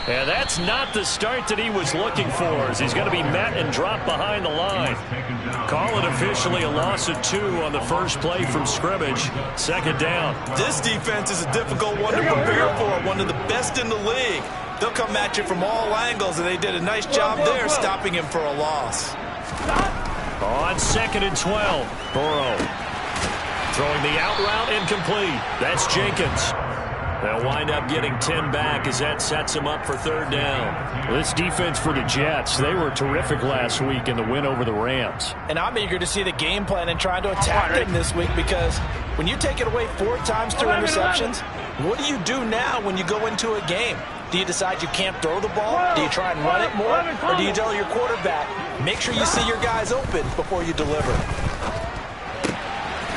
And that's not the start that he was looking for, as he's going to be met and dropped behind the line. Call it officially a loss of 2 on the first play from scrimmage. Second down. This defense is a difficult one to prepare for, one of the best in the league. They'll come at you from all angles, and they did a nice job there stopping him for a loss. On 2nd and 12, Burrow throwing the out route incomplete. That's Jenkins. They'll wind up getting 10 back as that sets them up for 3rd down. This defense for the Jets, they were terrific last week in the win over the Rams. And I'm eager to see the game plan and trying to attack them this week, because when you take it away 4 times through interceptions, what do you do now when you go into a game? Do you decide you can't throw the ball? Do you try and run it more? Or do you tell your quarterback, make sure you see your guys open before you deliver?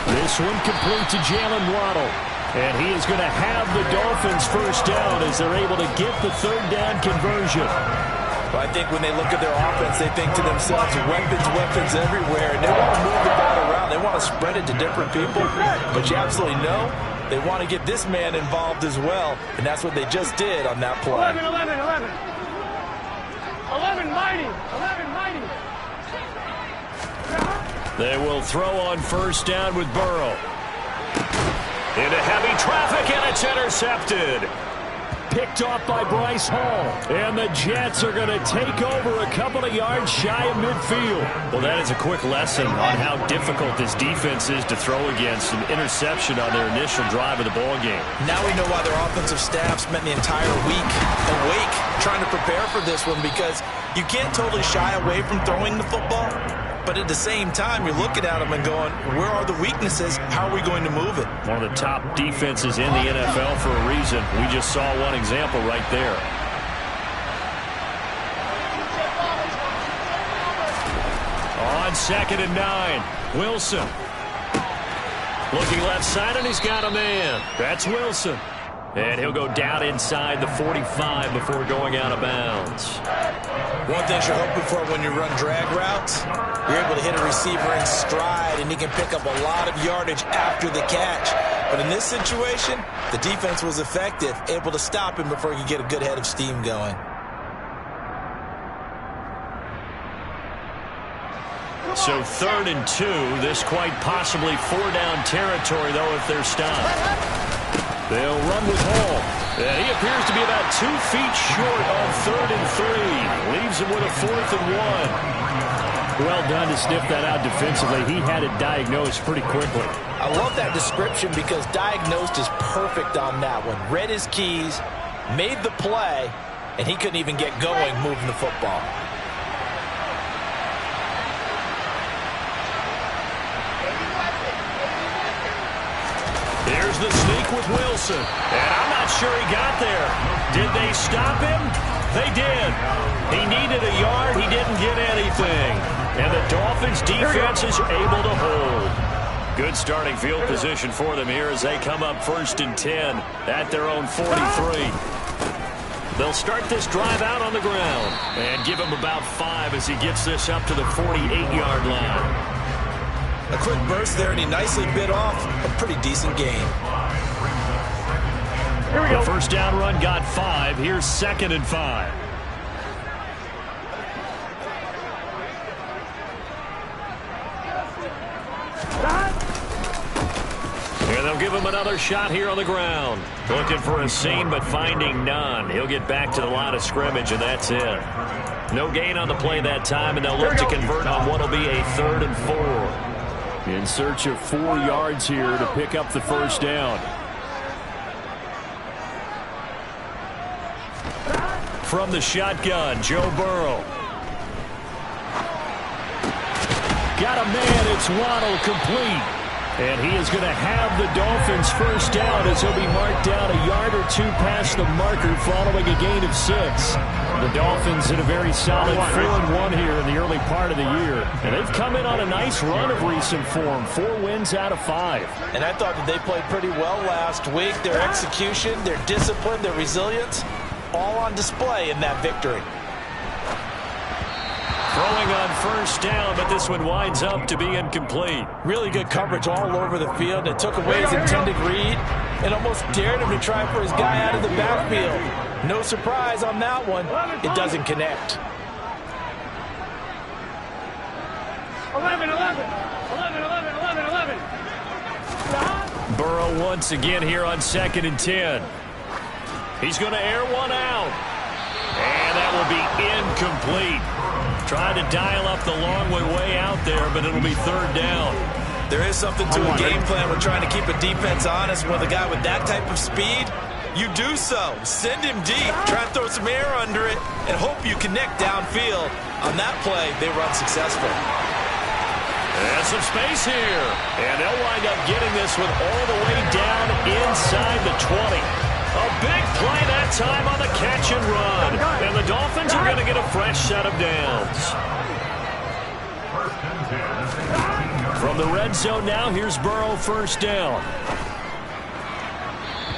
This one complete to Jalen Waddle. And he is going to have the Dolphins first down as they're able to get the 3rd down conversion. Well, I think when they look at their offense, they think to themselves, weapons everywhere. And they want to move the ball around. They want to spread it to different people. But you absolutely know they want to get this man involved as well. And that's what they just did on that play. 11 mighty. They will throw on first down with Burrow. Into heavy traffic, and it's intercepted. Picked off by Bryce Hall. And the Jets are going to take over a couple of yards shy of midfield. Well, that is a quick lesson on how difficult this defense is to throw against. An interception on their initial drive of the ball game. Now we know why their offensive staff spent the entire week awake trying to prepare for this one, because you can't totally shy away from throwing the football. But at the same time, you're looking at them and going, where are the weaknesses? How are we going to move it? One of the top defenses in the NFL for a reason. We just saw one example right there. On 2nd and 9, Wilson. Looking left side, and he's got a man. That's Wilson. And he'll go down inside the 45 before going out of bounds. One thing you're hoping for when you run drag routes, you're able to hit a receiver in stride, and he can pick up a lot of yardage after the catch. But in this situation, the defense was effective, able to stop him before he could get a good head of steam going. So 3rd and 2, this quite possibly 4-down territory, though, if they're stopped. They'll run with Hall. And he appears to be about 2 feet short on 3rd and 3. Leaves him with a 4th and 1. Well done to sniff that out defensively. He had it diagnosed pretty quickly. I love that description, because diagnosed is perfect on that one. Read his keys, made the play, and he couldn't even get going moving the football. Here's the sneak with Wilson. And I'm not sure he got there. Did they stop him? They did. He needed a yard. He didn't get anything. And the Dolphins defense is able to hold. Good starting field position for them here as they come up 1st and 10 at their own 43. They'll start this drive out on the ground and give him about 5 as he gets this up to the 48-yard line. A quick burst there, and he nicely bit off a pretty decent gain. The first down run got 5. Here's 2nd and 5. And they'll give him another shot here on the ground. Looking for a seam, but finding none. He'll get back to the line of scrimmage, and that's it. No gain on the play that time, and they'll look to convert on what will be a 3rd and 4. In search of 4 yards here to pick up the first down. From the shotgun, Joe Burrow. Got a man, it's Waddle, complete. And he is going to have the Dolphins first down as he'll be marked down a yard or 2 past the marker following a gain of 6. The Dolphins in a very solid 4-1 here in the early part of the year. And they've come in on a nice run of recent form, 4 wins out of 5. And I thought that they played pretty well last week. Their execution, their discipline, their resilience, all on display in that victory. Throw Throwing on first down, but this one winds up to be incomplete. Really good coverage all over the field. It took away his intended read and almost dared him to try for his guy out of the backfield. No surprise on that one. It doesn't connect. 11. Burrow once again here on 2nd and 10. He's going to air one out. And that will be incomplete. Trying to dial up the long way out there, but it'll be 3rd down. There is something to a game plan with trying to keep a defense honest. With a guy with that type of speed, you do so. Send him deep. Try and throw some air under it and hope you connect downfield. On that play, they run successful. And some space here. And they'll wind up getting this one all the way down inside the 20. A big play that time on the catch and run. And the Dolphins are going to get a fresh set of downs. From the red zone now, here's Burrow, 1st down.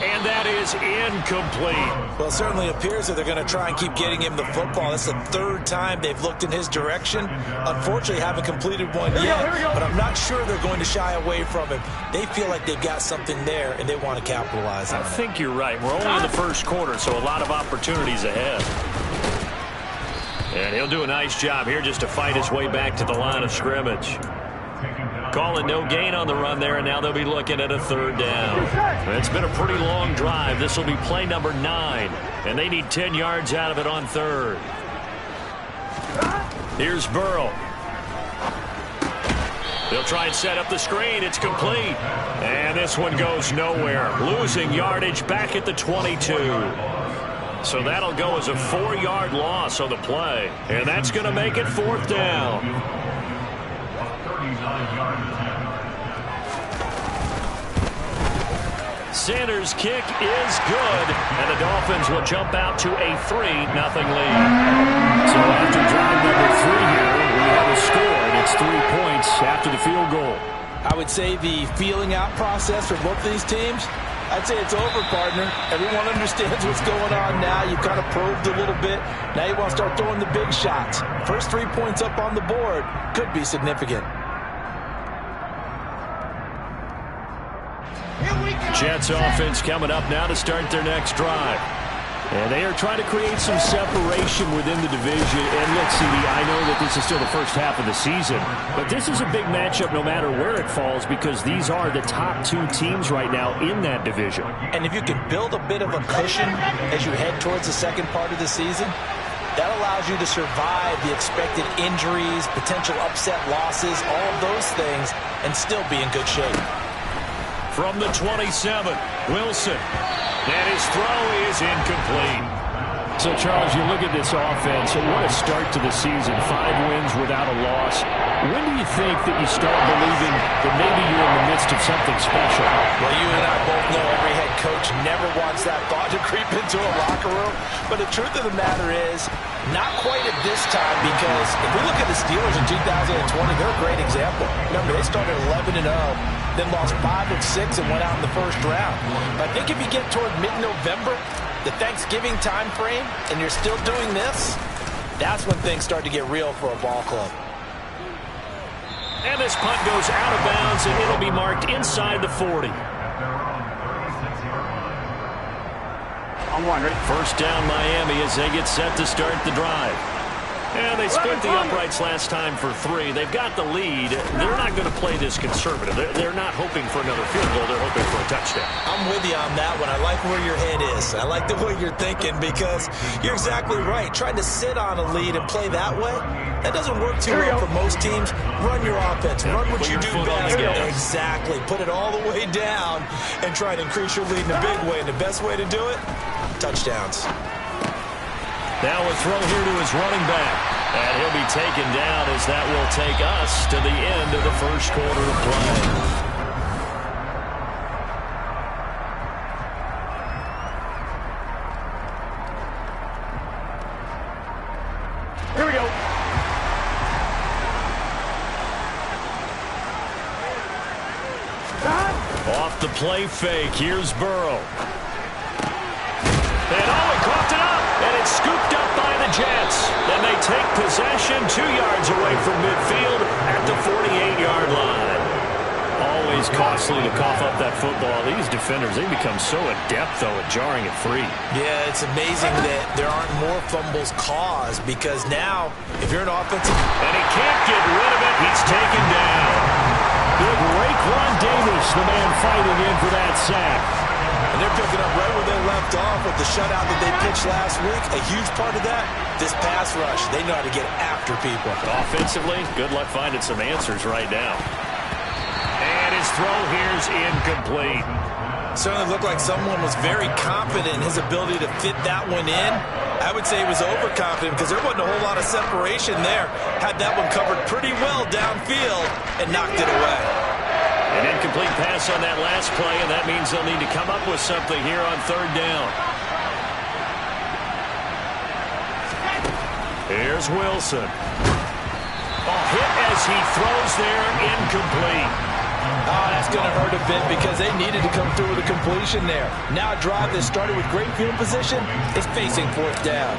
And that is incomplete. Well, it certainly appears that they're going to try and keep getting him the football. That's the 3rd time they've looked in his direction. Unfortunately, haven't completed one yet, but I'm not sure they're going to shy away from him. They feel like they've got something there, and they want to capitalize on it. I think you're right. We're only in the 1st quarter, so a lot of opportunities ahead. And he'll do a nice job here just to fight his way back to the line of scrimmage. Calling no gain on the run there, and now they'll be looking at a 3rd down. It's been a pretty long drive. This will be play number 9, and they need 10 yards out of it on 3rd. Here's Burrow. They'll try and set up the screen. It's complete. And this one goes nowhere. Losing yardage back at the 22. So that'll go as a 4-yard loss on the play. And that's going to make it 4th down. Sanders' kick is good, and the Dolphins will jump out to a 3-0 lead. So after drive number 3 here, we have a score, and it's 3 points after the field goal. I would say the feeling out process for both of these teams, I'd say it's over, partner. Everyone understands what's going on now. You've kind of probed a little bit. Now you want to start throwing the big shots. First 3 points up on the board could be significant. Jets offense coming up now to start their next drive. And they are trying to create some separation within the division. And look, CD, I know that this is still the first half of the season, but this is a big matchup no matter where it falls because these are the top 2 teams right now in that division. And if you can build a bit of a cushion as you head towards the second part of the season, that allows you to survive the expected injuries, potential upset losses, all of those things, and still be in good shape. From the 27, Wilson. And his throw is incomplete. So, Charles, you look at this offense, and what a start to the season. 5 wins without a loss. When do you think that you start believing that maybe you're in the midst of something special? Well, you and I both know every head coach never wants that thought to creep into a locker room. But the truth of the matter is, not quite at this time, because if we look at the Steelers in 2020, they're a great example. Remember, they started 11-0, then lost 5 of 6 and went out in the first round. But I think if you get toward mid-November, the Thanksgiving time frame, and you're still doing this, that's when things start to get real for a ball club. And this punt goes out of bounds, and it'll be marked inside the 40. On 1, ready? First down, Miami, as they get set to start the drive. And they split the uprights last time for 3. They've got the lead. They're not going to play this conservative. They're not hoping for another field goal. They're hoping for a touchdown. I'm with you on that one. I like where your head is. I like the way you're thinking because you're exactly right. Trying to sit on a lead and play that way, that doesn't work too well for most teams. Run your offense. Run what you do best. Exactly. Put it all the way down and try to increase your lead in a big way. And the best way to do it, touchdowns. Now a throw here to his running back. And he'll be taken down as that will take us to the end of the first quarter of play. Here we go. Off the play fake, here's Burrow. And he coughed it up, and it's scooped up by the Jets. And they take possession 2 yards away from midfield at the 48-yard line. Always costly to cough up that football. These defenders, they become so adept, though, at jarring it free. Yeah, it's amazing that there aren't more fumbles caused, because now, if you're an offensive... And he can't get rid of it. He's taken down. Big Raekwon Davis, the man fighting in for that sack. And they're picking up right where they left off with the shutout that they pitched last week. A huge part of that, this pass rush. They know how to get after people. Offensively, good luck finding some answers right now. And his throw here's incomplete. Certainly looked like someone was very confident in his ability to fit that one in. I would say he was overconfident because there wasn't a whole lot of separation there. Had that one covered pretty well downfield and knocked it away. An incomplete pass on that last play, and that means they'll need to come up with something here on 3rd down. Here's Wilson. Hit as he throws there, incomplete. Oh, that's going to hurt a bit because they needed to come through with a completion there. Now a drive that started with great field position is facing 4th down.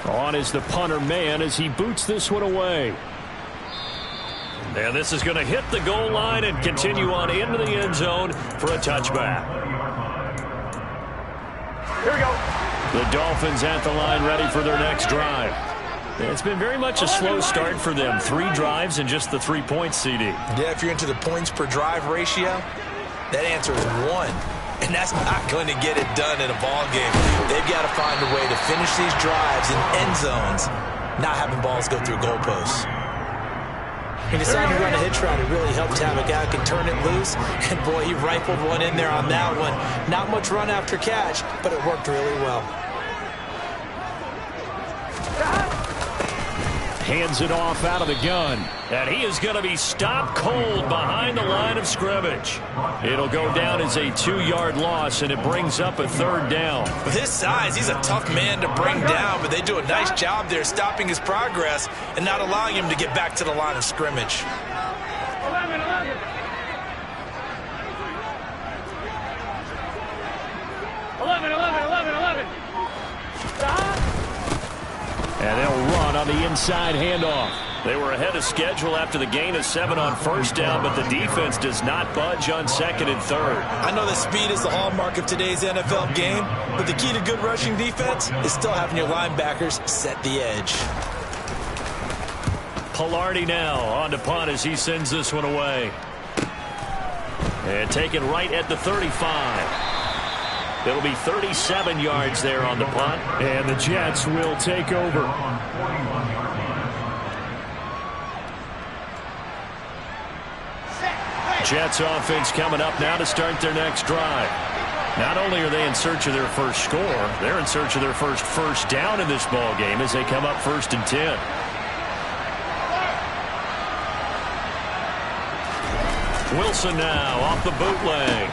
On is the punter man as he boots this one away. And this is going to hit the goal line and continue on into the end zone for a touchback. Here we go. The Dolphins at the line ready for their next drive. It's been very much a slow start for them. 3 drives and just the 3 points, CD. Yeah, if you're into the points per drive ratio, that answer is 1. And that's not going to get it done in a ball game. They've got to find a way to finish these drives in end zones, not having balls go through goalposts. He decided to run a hitch route. It really helped to have a guy who can turn it loose. And, boy, he rifled one in there on that one. Not much run after catch, but it worked really well. Hands it off out of the gun. And he is going to be stopped cold behind the line of scrimmage. It'll go down as a 2-yard loss, and it brings up a 3rd down. With his size, he's a tough man to bring down, but they do a nice job there stopping his progress and not allowing him to get back to the line of scrimmage. 11. 11. And they'll run on the inside handoff. They were ahead of schedule after the gain of 7 on 1st down, but the defense does not budge on 2nd and 3rd. I know that speed is the hallmark of today's NFL game, but the key to good rushing defense is still having your linebackers set the edge. Palardy now on to punt as he sends this one away. And taken right at the 35. It'll be 37 yards there on the punt, and the Jets will take over. Jets offense coming up now to start their next drive. Not only are they in search of their first score, they're in search of their first down in this ball game as they come up 1st and 10. Wilson now off the bootleg.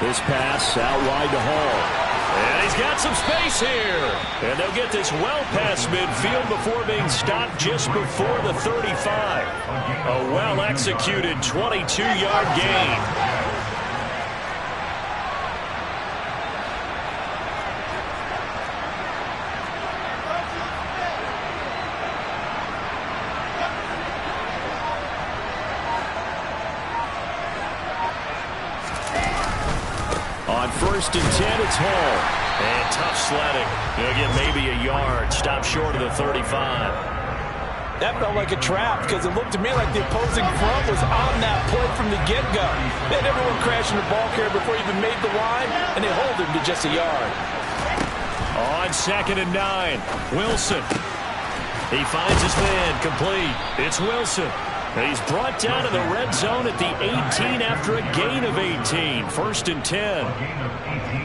This pass out wide to Hall. And he's got some space here. And they'll get this well past midfield before being stopped just before the 35. A well-executed 22-yard gain. On 1st and 10, it's Hall. And tough sledding. He'll get maybe a yard. Stop short of the 35. That felt like a trap because it looked to me like the opposing front was on that play from the get-go. They had everyone crashing the ball carrier before he even made the line, and they hold him to just a yard. On 2nd and 9, Wilson. He finds his man complete. It's Wilson. He's brought down to the red zone at the 18 after a gain of 18. 1st and 10.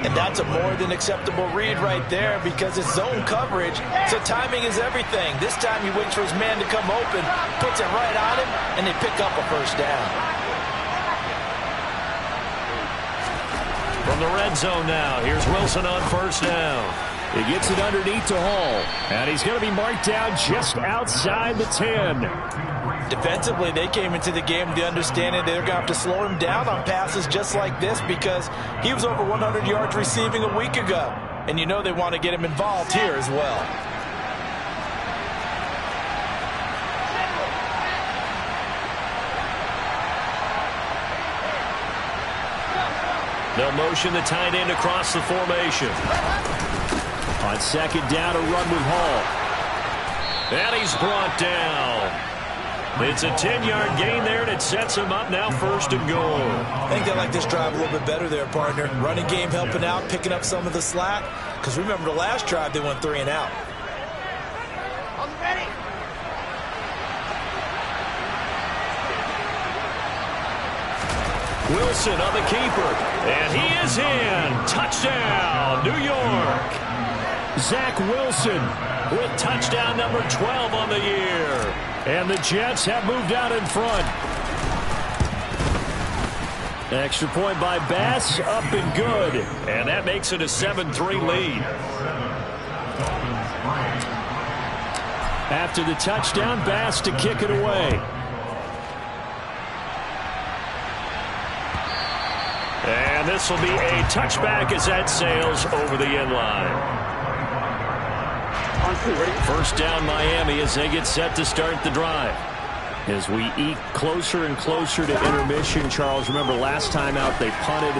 And that's a more than acceptable read right there because it's zone coverage, so timing is everything. This time he waits for his man to come open, puts it right on him, and they pick up a 1st down. From the red zone now, here's Wilson on 1st down. He gets it underneath to Hall, and he's going to be marked down just outside the 10. Defensively, they came into the game with the understanding they're going to have to slow him down on passes just like this because he was over 100 yards receiving a week ago. and you know they want to get him involved here as well. They'll motion the tight end across the formation. On second down, a run with Hall. And he's brought down. It's a 10-yard gain there, and it sets him up now 1st and goal. I think they like this drive a little bit better there, partner. Running game helping out, picking up some of the slack. Because remember, the last drive, they went 3 and out. Wilson on the keeper, and he is in. Touchdown, New York. Zach Wilson with touchdown number 12 on the year. And the Jets have moved out in front. Extra point by Bass, up and good. And that makes it a 7-3 lead. After the touchdown, Bass to kick it away. And this will be a touchback as that sails over the end line. First down Miami as they get set to start the drive. As we eke closer and closer to intermission, Charles, remember last time out they punted.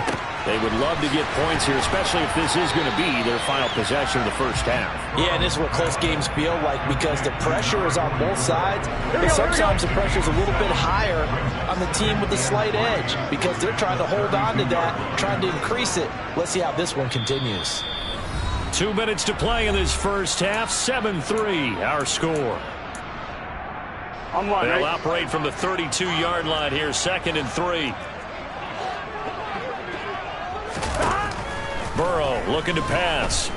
They would love to get points here, especially if this is going to be their final possession of the first half. Yeah, and this is what close games feel like because the pressure is on both sides. And sometimes the pressure is a little bit higher on the team with the slight edge because they're trying to hold on to that, trying to increase it. Let's see how this one continues. 2 minutes to play in this first half. 7-3 our score. They'll operate from the 32-yard line here. 2nd and 3. Burrow looking to pass.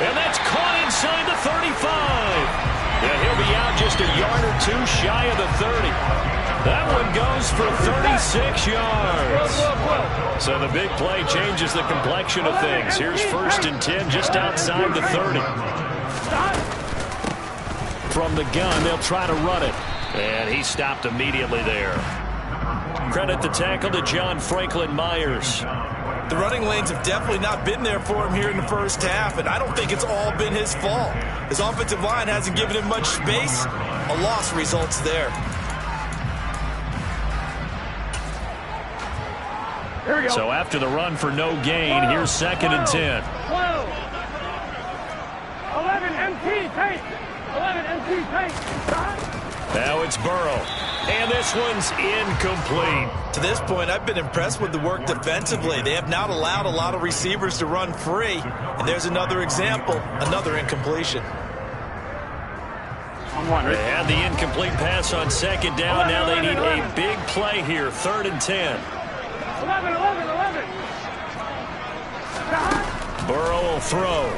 And that's caught inside the 35. And he'll be out just a yard or two shy of the 30. That one goes for 36 yards. So the big play changes the complexion of things. Here's 1st and 10 just outside the 30. From the gun, they'll try to run it. And he stopped immediately there. Credit the tackle to John Franklin Myers. The running lanes have definitely not been there for him here in the first half, and I don't think it's all been his fault. His offensive line hasn't given him much space. A loss results there. So after the run for no gain, here's 2nd and 10. 12. 11 MT paint. 11 MT paint. Now it's Burrow. And this one's incomplete. To this point, I've been impressed with the work defensively. They have not allowed a lot of receivers to run free. And there's another example, another incompletion. They had the incomplete pass on 2nd down. Now they need a big play here. 3rd and 10. 11. Burrow will throw.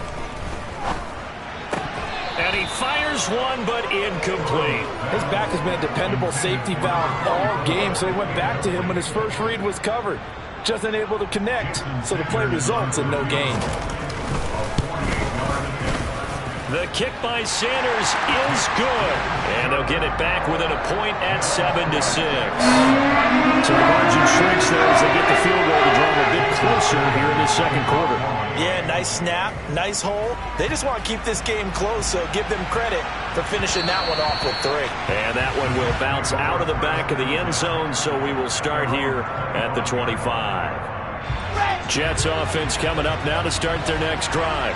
And he fires one, but incomplete. His back has been a dependable safety valve all game, so he went back to him when his first read was covered. Just unable to connect, so the play results in no gain. The kick by Sanders is good. And they'll get it back within a point at 7-6. So the margin shrinks there as they get the field goal to draw them a bit closer here in the 2nd quarter. Yeah, nice snap, nice hole. They just want to keep this game close, so give them credit for finishing that one off with 3. And that one will bounce out of the back of the end zone, so we will start here at the 25. Jets offense coming up now to start their next drive.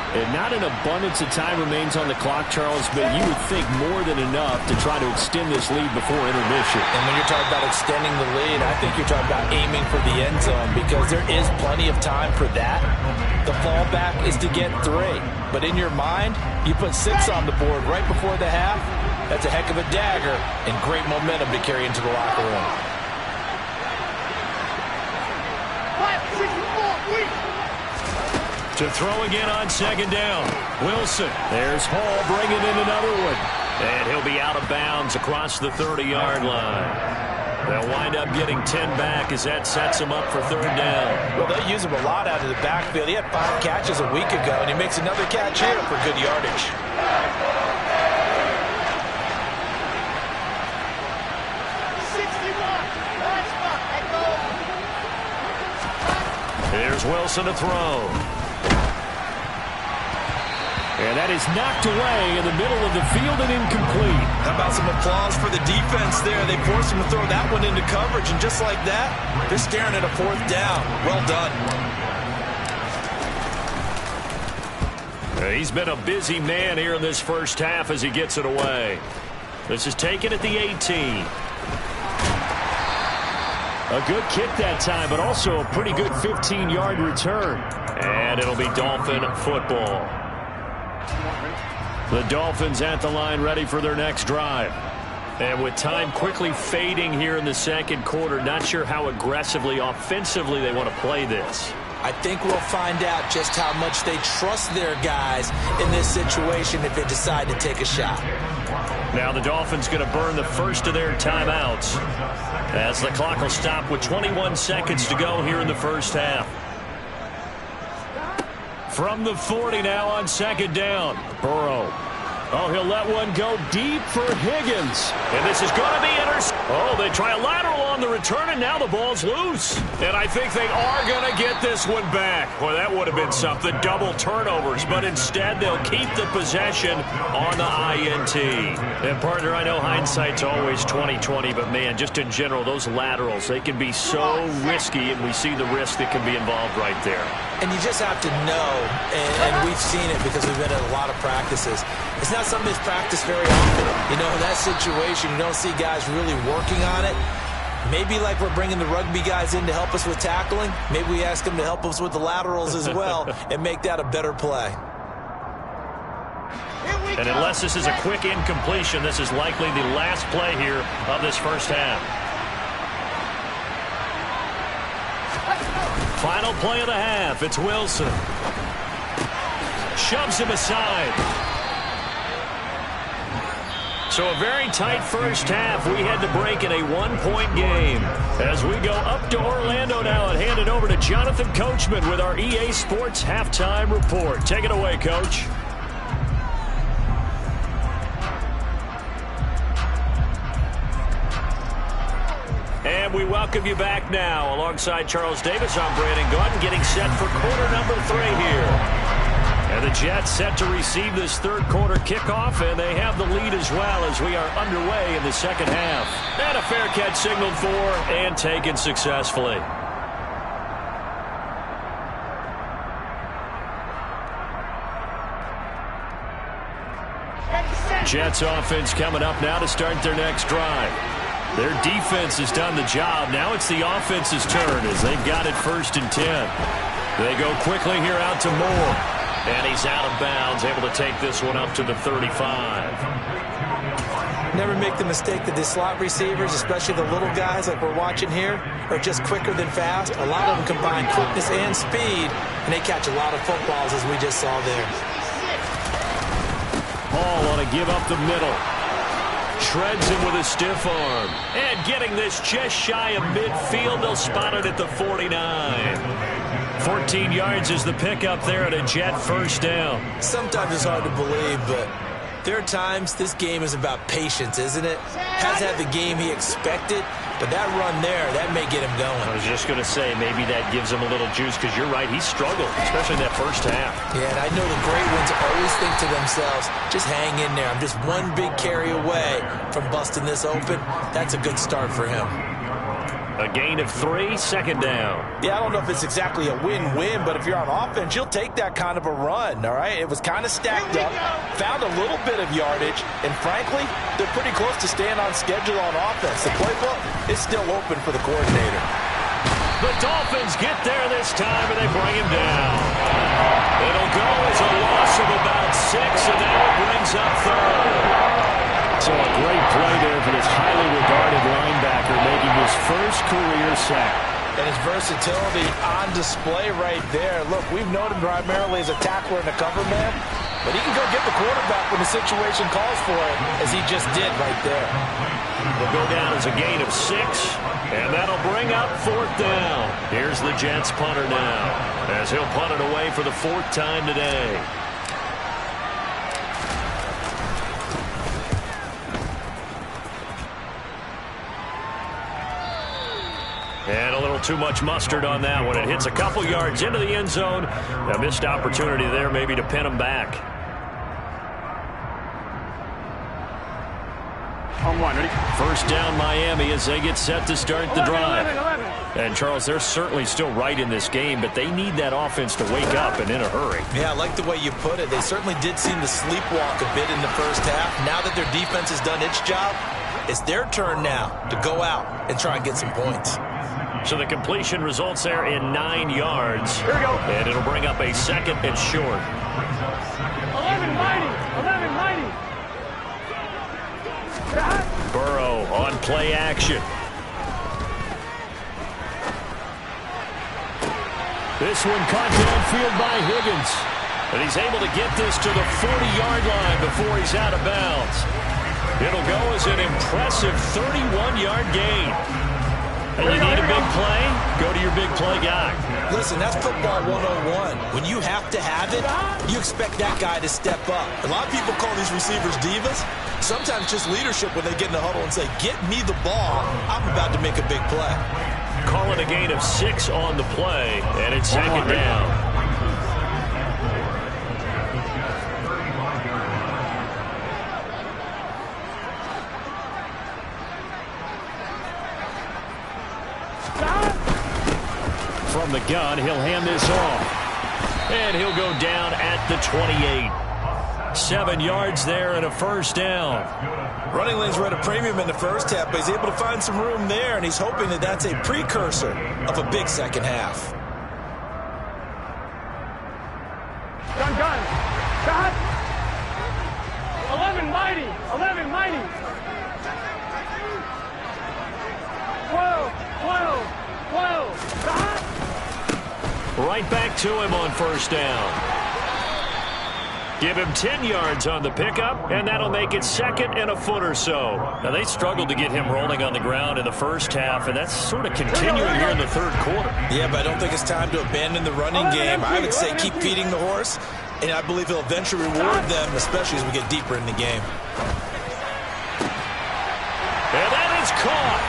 And not an abundance of time remains on the clock, Charles, but you would think more than enough to try to extend this lead before intermission. And when you're talking about extending the lead, I think you're talking about aiming for the end zone because there is plenty of time for that. The fallback is to get 3. But in your mind, you put 6 on the board right before the half. That's a heck of a dagger and great momentum to carry into the locker room. 5, 6, 4, To throw again on 2nd down. Wilson. There's Hall bringing in another one. And he'll be out of bounds across the 30-yard line. They'll wind up getting 10 back as that sets him up for 3rd down. Well, they use him a lot out of the backfield. He had 5 catches a week ago, and he makes another catch here for good yardage. Here's Wilson to throw. And that is knocked away in the middle of the field and incomplete. How about some applause for the defense there? They forced him to throw that one into coverage, and just like that, they're staring at a 4th down. Well done. He's been a busy man here in this first half as he gets it away. This is taken at the 18. A good kick that time, but also a pretty good 15-yard return. And it'll be Dolphin football. The Dolphins at the line ready for their next drive. And with time quickly fading here in the second quarter, not sure how aggressively, offensively they want to play this. I think we'll find out just how much they trust their guys in this situation if they decide to take a shot. Now the Dolphins going to burn the first of their timeouts as the clock will stop with 21 seconds to go here in the first half. From the 40 now on second down. Burrow. Oh, he'll let one go deep for Higgins. And this is going to be intercepted. Oh, they try a lateral on the return, and now the ball's loose. And I think they are going to get this one back. Well, that would have been something. Double turnovers. But instead, they'll keep the possession on the INT. And, partner, I know hindsight's always 20/20, but, man, just in general, those laterals, they can be so risky, and we see the risk that can be involved right there. And you just have to know, and we've seen it because we've been at a lot of practices. It's not something that's practiced very often. You know, in that situation, you don't see guys really working on it. Maybe like we're bringing the rugby guys in to help us with tackling, maybe we ask them to help us with the laterals as well and make that a better play. And unless this is a quick incompletion, this is likely the last play here of this first half. Final play of the half. It's Wilson. Shoves him aside. So a very tight first half. We had to break in a one-point game. As we go up to Orlando now and hand it over to Jonathan Coachman with our EA Sports Halftime Report. Take it away, Coach. And we welcome you back now. Alongside Charles Davis, I'm Brandon Gaudin, getting set for quarter number 3 here. And the Jets set to receive this third quarter kickoff, and they have the lead as well as we are underway in the second half. And a fair catch signaled for and taken successfully. Jets offense coming up now to start their next drive. Their defense has done the job. Now it's the offense's turn as they've got it 1st and 10. They go quickly here out to Moore. And he's out of bounds, able to take this one up to the 35. Never make the mistake that the slot receivers, especially the little guys like we're watching here, are just quicker than fast. A lot of them combine quickness and speed, and they catch a lot of footballs as we just saw there. Hall on a give up the middle. Shreds him with a stiff arm. And getting this just shy of midfield, they'll spot it at the 49. 14 yards is the pickup there at a Jet first down. Sometimes it's hard to believe, but there are times this game is about patience, isn't it? Has had the game he expected, but that run there, that may get him going. I was just going to say, maybe that gives him a little juice because you're right, he struggled, especially in that first half. Yeah, and I know the great ones always think to themselves, just hang in there. I'm just one big carry away from busting this open. That's a good start for him. A gain of 3, second down. Yeah, I don't know if it's exactly a win-win, but if you're on offense, you'll take that kind of a run, all right? It was kind of stacked up, found a little bit of yardage, and frankly, they're pretty close to staying on schedule on offense. The playbook is still open for the coordinator. The Dolphins get there this time, and they bring him down. It'll go as a loss of about 6, and now it brings up 3rd. So a great play there for this highly regarded linebacker making his first career sack. And his versatility on display right there. Look, we've known him primarily as a tackler and a cover man, but he can go get the quarterback when the situation calls for it, as he just did right there. Will go down as a gain of 6, and that'll bring up 4th down. Here's the Jets punter now, as he'll punt it away for the 4th time today. And a little too much mustard on that one. It hits a couple yards into the end zone. A missed opportunity there maybe to pin him back. On one, ready? First down Miami as they get set to start the drive. 11. And, Charles, they're certainly still right in this game, but they need that offense to wake up and in a hurry. Yeah, I like the way you put it. They certainly did seem to sleepwalk a bit in the first half. Now that their defense has done its job, it's their turn now to go out and try and get some points. So the completion results there in 9 yards. Here we go. And it'll bring up a second and short. 11 mighty. 11 mighty. Burrow on play action. This one caught downfield by Higgins. And he's able to get this to the 40-yard line before he's out of bounds. It'll go as an impressive 31-yard gain. And you need a big play? Go to your big play guy. Listen, that's football 101. When you have to have it, you expect that guy to step up. A lot of people call these receivers divas. Sometimes just leadership when they get in the huddle and say, get me the ball. I'm about to make a big play. Call it a gain of 6 on the play, and it's second down. From the gun, he'll hand this off. And he'll go down at the 28. 7 yards there and a first down. Running lanes were at a premium in the first half, but he's able to find some room there, and he's hoping that that's a precursor of a big second half. Gun. Shot. 11 mighty. 11 mighty. 12. Shot. Right back to him on first down. Give him 10 yards on the pickup, and that'll make it second and a foot or so. Now, they struggled to get him rolling on the ground in the first half, and that's sort of continuing here in the third quarter. Yeah, but I don't think it's time to abandon the running game. I would say keep feeding the horse, and I believe he'll eventually reward them, especially as we get deeper in the game. And that is caught.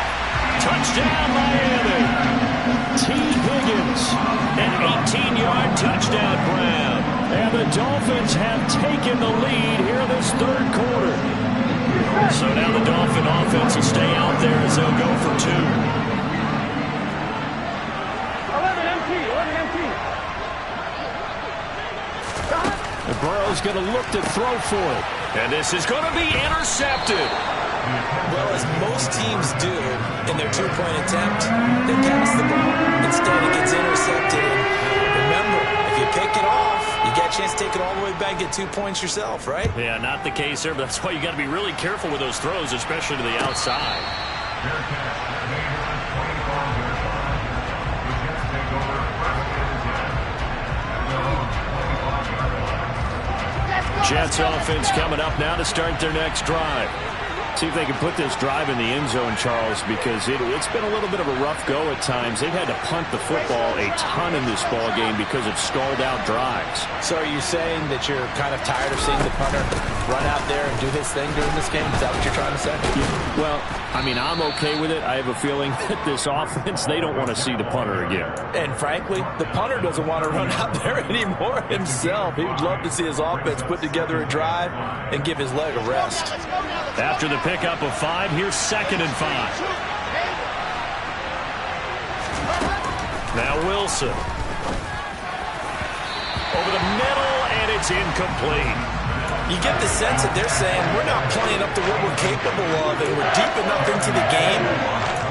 Touchdown, Miami. T. Higgins, an 18-yard touchdown grab. And the Dolphins have taken the lead here this third quarter. So now the Dolphin offense will stay out there as they'll go for 2. 11 empty. And Burrow's going to look to throw for it. And this is going to be intercepted. Well, as most teams do in their two-point attempt, they pass the ball. Instead, it gets intercepted. And remember, if you pick it off, you get a chance to take it all the way back and get 2 points yourself, right? Yeah, not the case there, but that's why you got to be really careful with those throws, especially to the outside. Jets offense coming up now to start their next drive. See if they can put this drive in the end zone, Charles, because it's been a little bit of a rough go at times. They've had to punt the football a ton in this ball game because of stalled out drives. So are you saying that you're kind of tired of seeing the punter run out there and do his thing during this game? Is that what you're trying to say? Yeah, well, I mean, I'm okay with it. I have a feeling that this offense, they don't want to see the punter again. And frankly, the punter doesn't want to run out there anymore himself. He would love to see his offense put together a drive and give his leg a rest. After the pickup of 5, here's 2nd and 5. Now Wilson. Over the middle, and it's incomplete. You get the sense that they're saying we're not playing up to what we're capable of, and we're deep enough into the game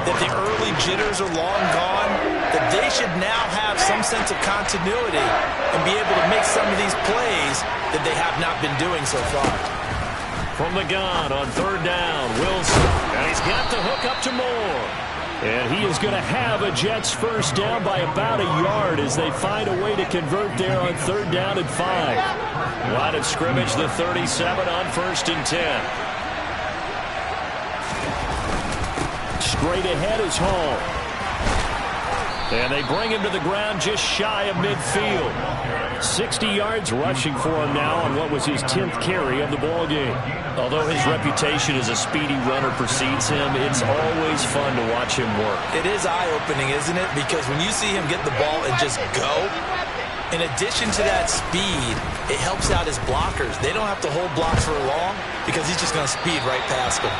that the early jitters are long gone, that they should now have some sense of continuity and be able to make some of these plays that they have not been doing so far. From the gun on third down, Wilson. And he's got the hook up to Moore. And he is going to have a Jets first down by about a yard as they find a way to convert there on third down and 5. Line of scrimmage, the 37 on 1st and 10. Straight ahead is Hall. And they bring him to the ground just shy of midfield. 60 yards rushing for him now on what was his 10th carry of the ball game. Although his reputation as a speedy runner precedes him, it's always fun to watch him work. It is eye-opening, isn't it? Because when you see him get the ball and just go, in addition to that speed, it helps out his blockers. They don't have to hold blocks for long because he's just going to speed right past them.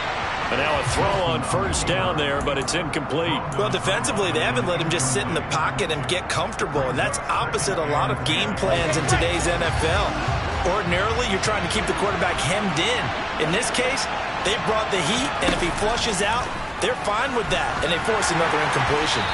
And now a throw on first down there, but it's incomplete. Well, defensively, they haven't let him just sit in the pocket and get comfortable, and that's opposite a lot of game plans in today's NFL. Ordinarily, you're trying to keep the quarterback hemmed in. In this case, they brought the heat, and if he flushes out, they're fine with that, and they force another incompletion.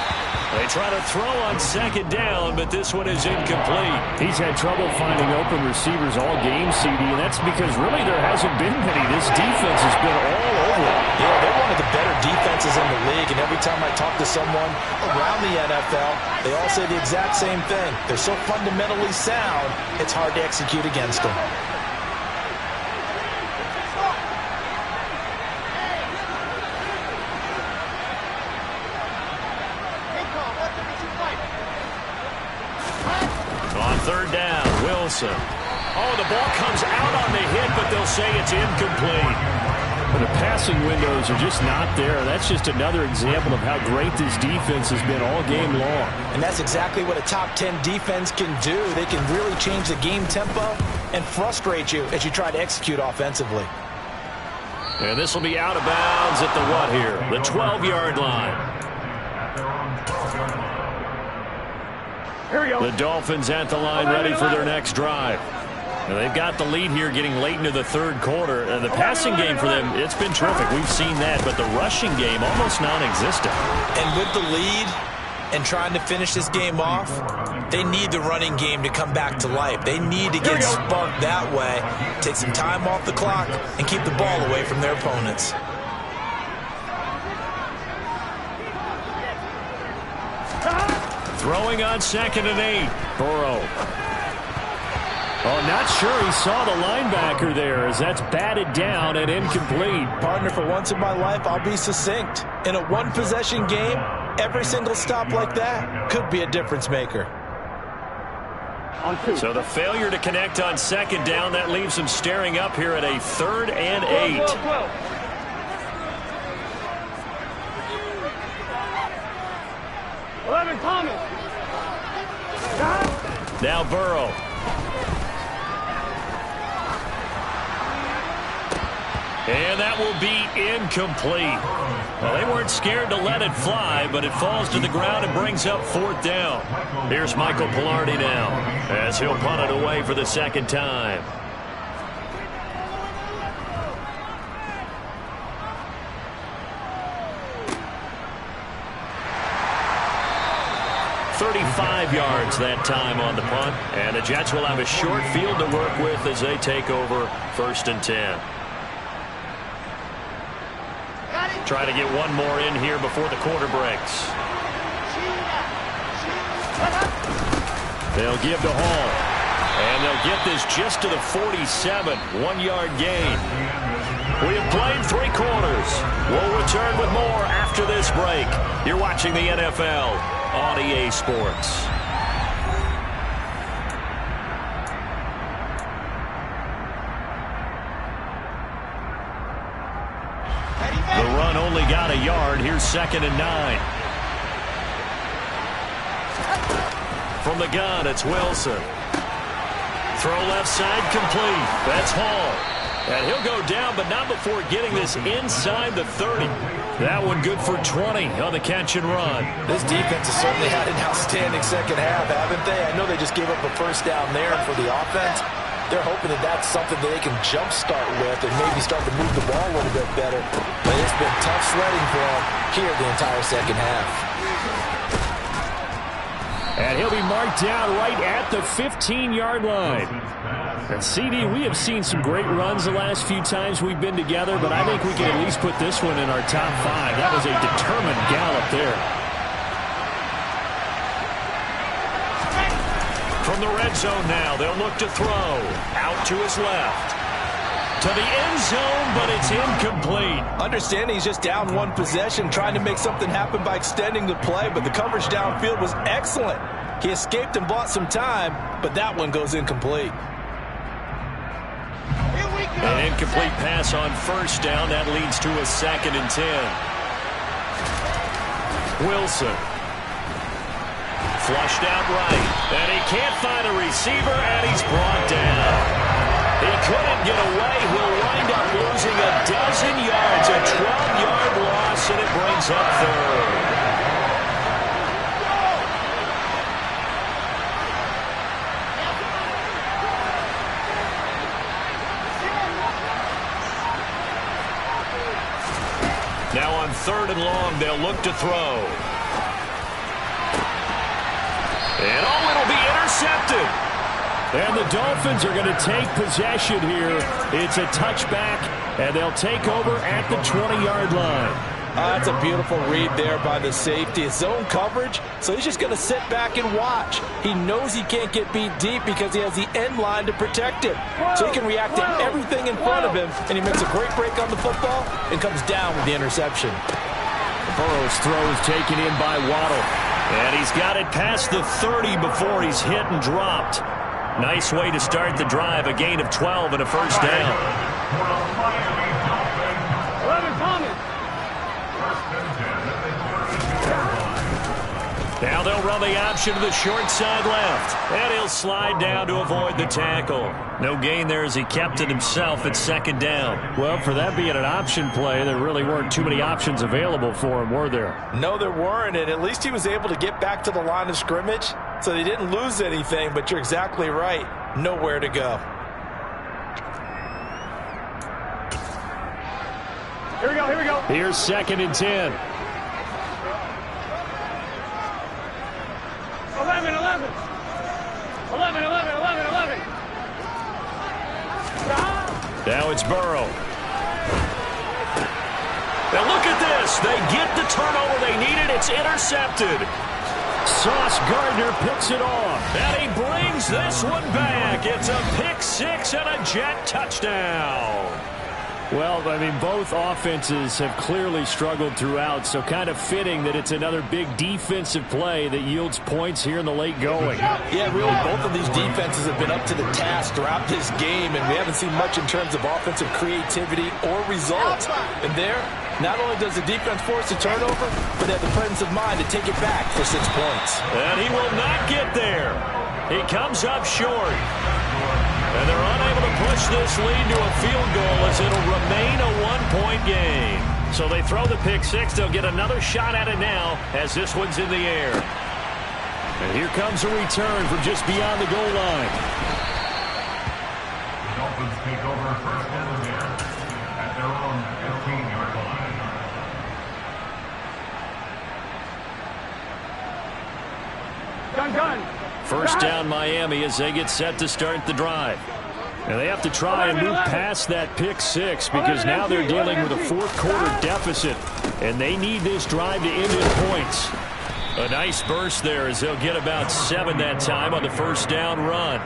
They try to throw on second down, but this one is incomplete. He's had trouble finding open receivers all game, CD, and that's because really there hasn't been many. This defense has been all over. Yeah, they're one of the better defenses in the league, and every time I talk to someone around the NFL, they all say the exact same thing. They're so fundamentally sound, it's hard to execute against them. On third down, Wilson. Oh, the ball comes out on the hit, but they'll say it's incomplete. But the passing windows are just not there. That's just another example of how great this defense has been all game long. And that's exactly what a top 10 defense can do. They can really change the game tempo and frustrate you as you try to execute offensively. And this will be out of bounds at the what here? The 12-yard line. Here we go. The Dolphins at the line ready for their next drive. Now they've got the lead here getting late into the third quarter. The passing game for them, it's been terrific. We've seen that, but the rushing game almost non-existent. And with the lead and trying to finish this game off, they need the running game to come back to life. They need to get sparked that way, take some time off the clock, and keep the ball away from their opponents. Throwing on 2nd and 8. Burrow. Oh, not sure he saw the linebacker there as that's batted down and incomplete. Partner, for once in my life, I'll be succinct. In a one-possession game, every single stop like that could be a difference maker. So the failure to connect on 2nd down, that leaves them staring up here at a 3rd and 8. 12. Thomas. Now Burrow. And that will be incomplete. Well, they weren't scared to let it fly, but it falls to the ground and brings up 4th down. Here's Michael Pilardi now as he'll punt it away for the second time. Yards that time on the punt, and the Jets will have a short field to work with as they take over 1st and 10. Try to get one more in here before the quarter breaks. They'll give to Hall, and they'll get this just to the 47, 1-yard gain. We have played 3 quarters. We'll return with more after this break. You're watching the NFL on EA Sports. The run only got a yard. Here's 2nd and 9. From the gun, it's Wilson. Throw left side complete. That's Hall. And he'll go down, but not before getting this inside the 30. That one good for 20 on the catch and run. This defense has certainly had an outstanding second half, haven't they? I know they just gave up a first down there, and for the offense, they're hoping that that's something that they can jumpstart with and maybe start to move the ball a little bit better. But it's been tough sledding for them here the entire second half. And he'll be marked down right at the 15-yard line. And CD, we have seen some great runs the last few times we've been together, but I think we can at least put this one in our top 5. That was a determined gallop there. From the red zone now, they'll look to throw. Out to his left. to the end zone, but it's incomplete. Understanding he's just down one possession, trying to make something happen by extending the play, but the coverage downfield was excellent. He escaped and bought some time, but that one goes incomplete. An incomplete pass on first down. That leads to a 2nd and 10. Wilson. Flushed out right. And he can't find a receiver, and he's brought down. He couldn't get away. He'll wind up losing a dozen yards. A 12-yard loss, and it brings up 3rd. Now on 3rd and long, they'll look to throw. And it'll be intercepted. And the Dolphins are going to take possession here. It's a touchback, and they'll take over at the 20-yard line. That's a beautiful read there by the safety. It's zone coverage, so he's just going to sit back and watch. He knows he can't get beat deep because he has the end line to protect him. So he can react to everything in front of him, and he makes a great break on the football and comes down with the interception. Burrow's throw is taken in by Waddle. And he's got it past the 30 before he's hit and dropped. Nice way to start the drive. A gain of 12 and a first down. 11 coming. Now they'll run the option to the short side left. And he'll slide down to avoid the tackle. No gain there as he kept it himself at 2nd down. Well, for that being an option play, there really weren't too many options available for him, were there? No, there weren't, and at least he was able to get back to the line of scrimmage, so they didn't lose anything, but you're exactly right. Nowhere to go. Here we go, here we go. Here's 2nd and 10. 11, 11. 11, 11, 11, 11. Now it's Burrow. Now look at this. They get the turnover they needed. It's intercepted. Sauce Gardner picks it off. And he brings this one back. It's a pick 6 and a Jet touchdown. Well, I mean, both offenses have clearly struggled throughout, so kind of fitting that it's another big defensive play that yields points here in the late going. Yeah, really, both of these defenses have been up to the task throughout this game, and we haven't seen much in terms of offensive creativity or results. And there, not only does the defense force a turnover, but they have the presence of mind to take it back for 6 points. And he will not get there. He comes up short. And they're unable to push this lead to a field goal as it'll remain a 1-point game. So they throw the pick 6. They'll get another shot at it now as this one's in the air. And here comes a return from just beyond the goal line. The Dolphins take over 1st and 10 at their own 15-yard line. Gun. First down Miami as they get set to start the drive. And they have to try and move past that pick 6 because now they're dealing with a 4th quarter deficit. And they need this drive to end in points. A nice burst there as they'll get about 7 that time on the first down run.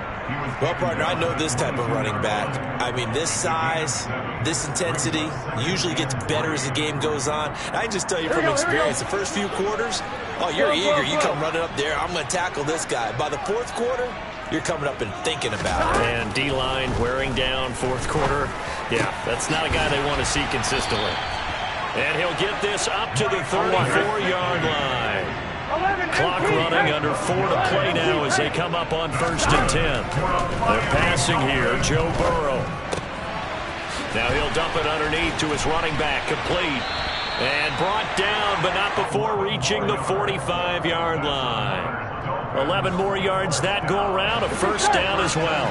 Well, partner, I know this type of running back. I mean, this size, this intensity usually gets better as the game goes on. I can just tell you from experience, the first few quarters, oh, you're eager. You come running up there, I'm going to tackle this guy. By the 4th quarter, you're coming up and thinking about it. And D-line wearing down 4th quarter. Yeah, that's not a guy they want to see consistently. And he'll get this up to the 34-yard line. Clock running, under 4 to play now as they come up on 1st and 10. They're passing here, Joe Burrow. Now he'll dump it underneath to his running back, complete. And brought down, but not before reaching the 45-yard line. 11 more yards that go around, a first down as well.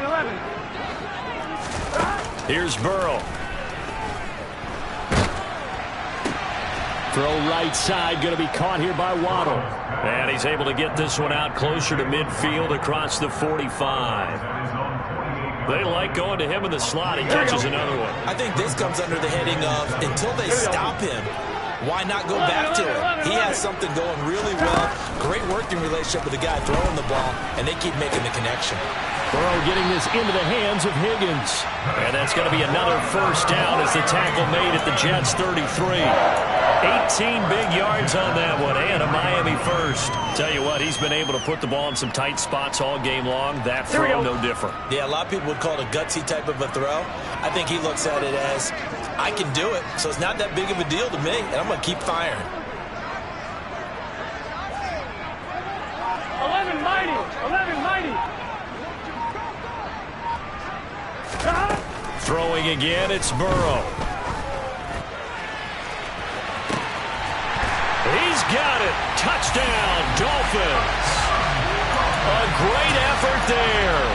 11. Here's Burrow. Throw right side, going to be caught here by Waddle. And he's able to get this one out closer to midfield across the 45. They like going to him in the slot. He catches another one. I think this comes under the heading of until they stop him, why not go back to it? He has something going really well. Great working relationship with the guy throwing the ball, and they keep making the connection. Burrow getting this into the hands of Higgins. And that's going to be another first down as the tackle made at the Jets' 33. 18 big yards on that one, and a Miami first. Tell you what, he's been able to put the ball in some tight spots all game long. That throw, no different. Yeah, a lot of people would call it a gutsy type of a throw. I think he looks at it as, I can do it, so it's not that big of a deal to me, and I'm going to keep firing. 11 mighty. 11 mighty. Throwing again, it's Burrow. He's got it. Touchdown, Dolphins. A great effort there.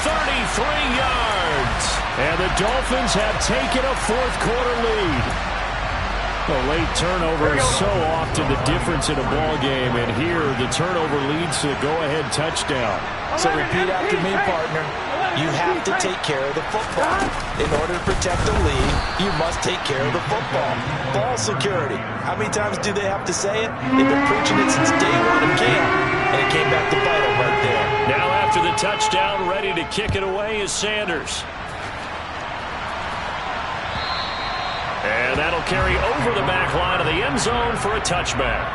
33 yards. And the Dolphins have taken a fourth-quarter lead. The late turnover is so often the difference in a ball game, and here the turnover leads to the go-ahead touchdown. So repeat after me, partner. You have to take care of the football. In order to protect the lead, you must take care of the football. Ball security. How many times do they have to say it? They've been preaching it since day one of camp, and it came back to bite them right there. Now after the touchdown, ready to kick it away is Sanders. And that'll carry over the back line of the end zone for a touchback.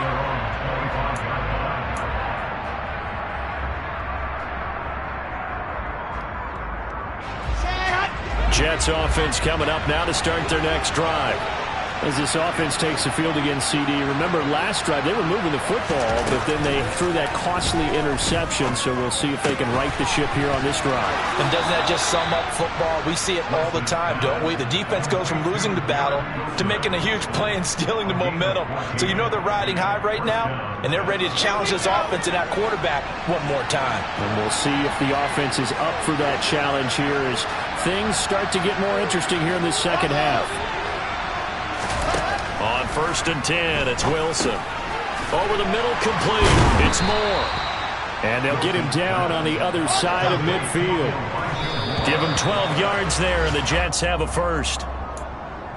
Jets offense coming up now to start their next drive. As this offense takes the field against CD, remember last drive they were moving the football, but then they threw that costly interception, so we'll see if they can right the ship here on this drive. And doesn't that just sum up football? We see it all the time, don't we? The defense goes from losing the battle to making a huge play and stealing the momentum. So you know they're riding high right now, and they're ready to challenge this offense and that quarterback one more time. And we'll see if the offense is up for that challenge here as things start to get more interesting here in this second half. On 1st and 10, it's Wilson. Over the middle, complete. It's Moore. And they'll get him down on the other side of midfield. Give him 12 yards there, and the Jets have a first.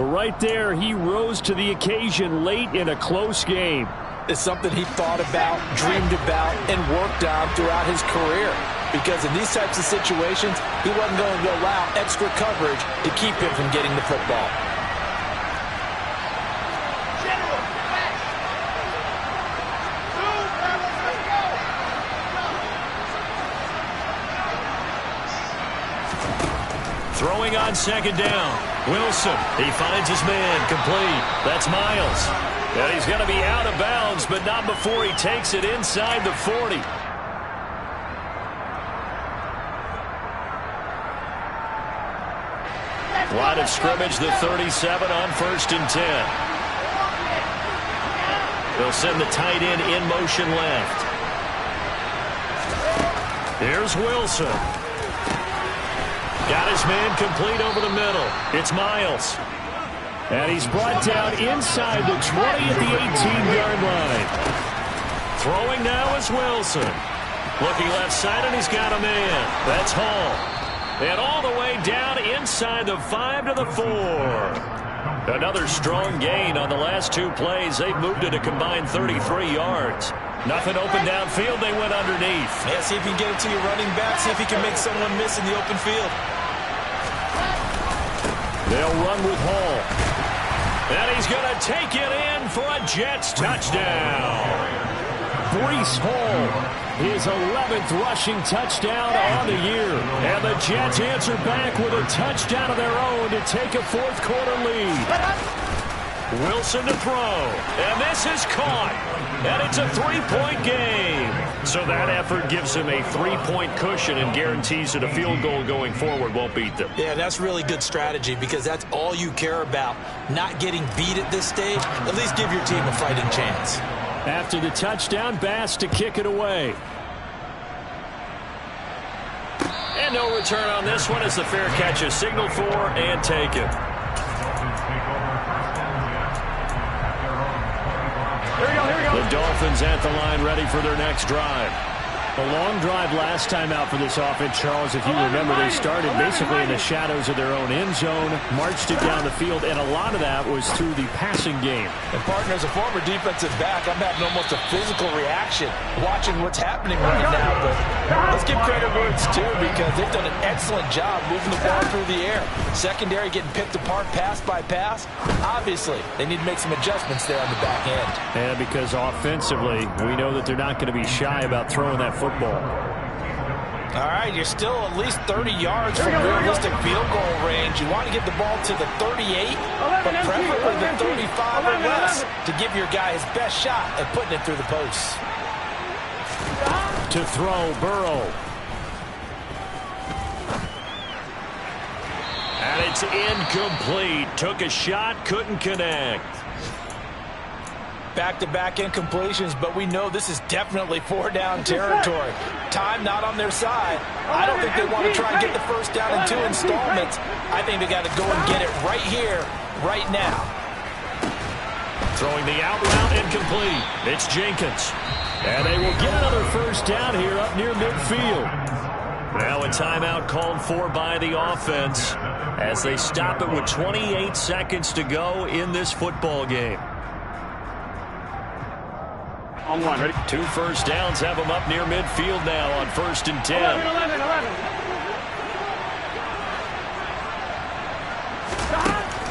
Right there, he rose to the occasion late in a close game. It's something he thought about, dreamed about, and worked on throughout his career. Because in these types of situations, he wasn't going to allow extra coverage to keep him from getting the football. Throwing on 2nd down. Wilson, he finds his man, complete. That's Miles. And he's going to be out of bounds, but not before he takes it inside the 40. Line of scrimmage, the 37 on 1st and 10. They'll send the tight end in motion left. Here's Wilson. Got his man complete over the middle. It's Miles. And he's brought down inside the 20 at the 18-yard line. Throwing now is Wilson. Looking left side, and he's got a man. That's Hall. And all the way down inside the 5 to the 4. Another strong gain on the last 2 plays. They've moved it a combined 33 yards. Nothing open downfield. They went underneath. Yeah, see if you can get it to your running back. See if you can make someone miss in the open field. They'll run with Hall. And he's going to take it in for a Jets touchdown. Breece Hall, his 11th rushing touchdown on the year. And the Jets answer back with a touchdown of their own to take a fourth-quarter lead. Wilson to throw. And this is caught. And it's a 3-point game. So that effort gives him a 3-point cushion and guarantees that a field goal going forward won't beat them. Yeah, that's really good strategy because that's all you care about. Not getting beat at this stage. At least give your team a fighting chance. After the touchdown, Bass to kick it away. And no return on this one as the fair catch is signaled for and taken. The Dolphins at the line ready for their next drive. A long drive last time out for this offense, Charles. If you remember, they started basically in the shadows of their own end zone, marched it down the field, and a lot of that was through the passing game. And, partner, as a former defensive back, I'm having almost a physical reaction watching what's happening right now. But let's give credit where it's due, because they've done an excellent job moving the ball through the air. Secondary getting picked apart pass by pass. Obviously, they need to make some adjustments there on the back end. And because offensively, we know that they're not going to be shy about throwing that football. All right, you're still at least 30 yards from realistic field goal range. You want to get the ball to the 38, but preferably the 35 or less to give your guy his best shot at putting it through the posts. To throw, Burrow. And it's incomplete. Took a shot, couldn't connect. Back-to-back incompletions, but we know this is definitely four-down territory. Time not on their side. I don't think they want to try and get the first down in 2 installments. I think they got to go and get it right here, right now. Throwing the out route, incomplete. It's Jenkins. And they will get another first down here up near midfield. Now a timeout called for by the offense as they stop it with 28 seconds to go in this football game. On one, ready? 2 first downs have them up near midfield now on 1st and 10. 11.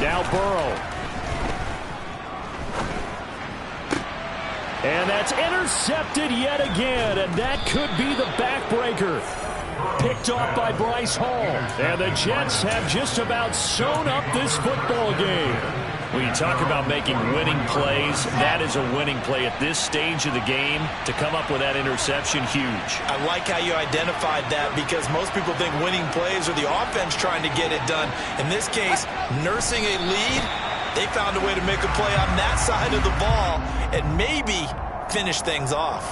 Now Burrow. And that's intercepted yet again, and that could be the backbreaker. Picked off by Bryce Hall. And the Jets have just about sewn up this football game. When you talk about making winning plays, that is a winning play at this stage of the game. To come up with that interception, huge. I like how you identified that, because most people think winning plays are the offense trying to get it done. In this case, nursing a lead, they found a way to make a play on that side of the ball and maybe finish things off.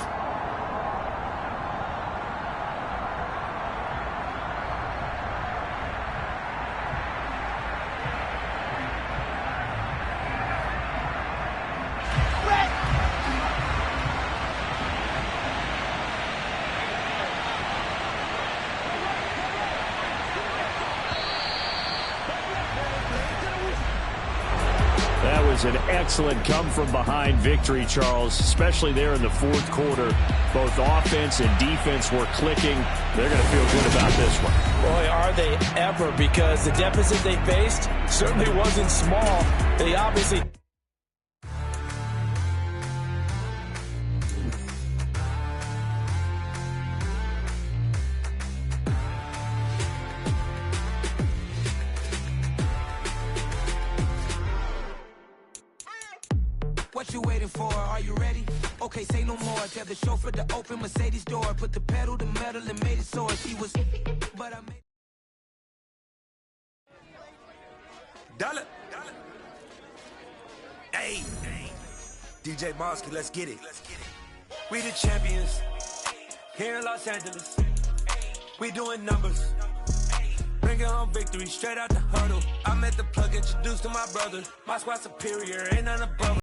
That was an excellent come-from-behind victory, Charles, especially there in the 4th quarter. Both offense and defense were clicking. They're going to feel good about this one. Boy, are they ever, because the deficit they faced certainly wasn't small. They obviously... What you waiting for? Are you ready? Okay, say no more. Tell the chauffeur to open Mercedes door. Put the pedal to metal and made it soar. She was, but I made. Dollar. Hey. DJ Mosky, let's get it. We the champions here in Los Angeles. We doing numbers. Bringing home victory straight out the huddle. I met the plug, introduced to my brother. My squad superior, ain't none above.